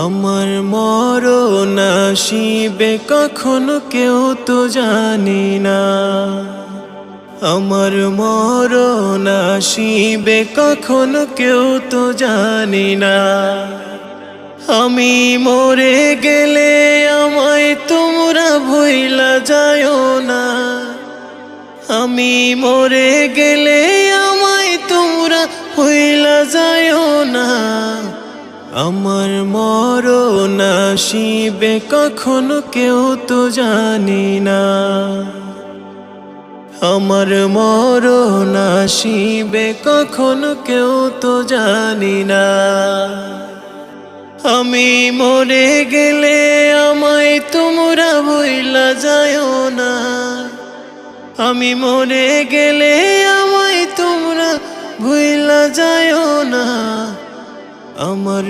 আমার মরণ আসিবে কখনো কেউ তো জানি না, আমার মরণ আসিবে কখনো কেউ তো জানি না। আমি মরে গেলে আমায় তোমরা ভুইলা যায়ও না, আমি মরে গেলে আমায় তোমরা ভুইলা যায়ও না। আমার মরণ আসিবে কখনো কেউ তো জানি না, আমার মরণ আসিবে কখনো কেউ তো জানি না। আমি মরে গেলে আমায় তোমরা ভুইলা যায়ও না, আমি মরে গেলে আমায় তোমরা ভুইলা যায়ও না। আমার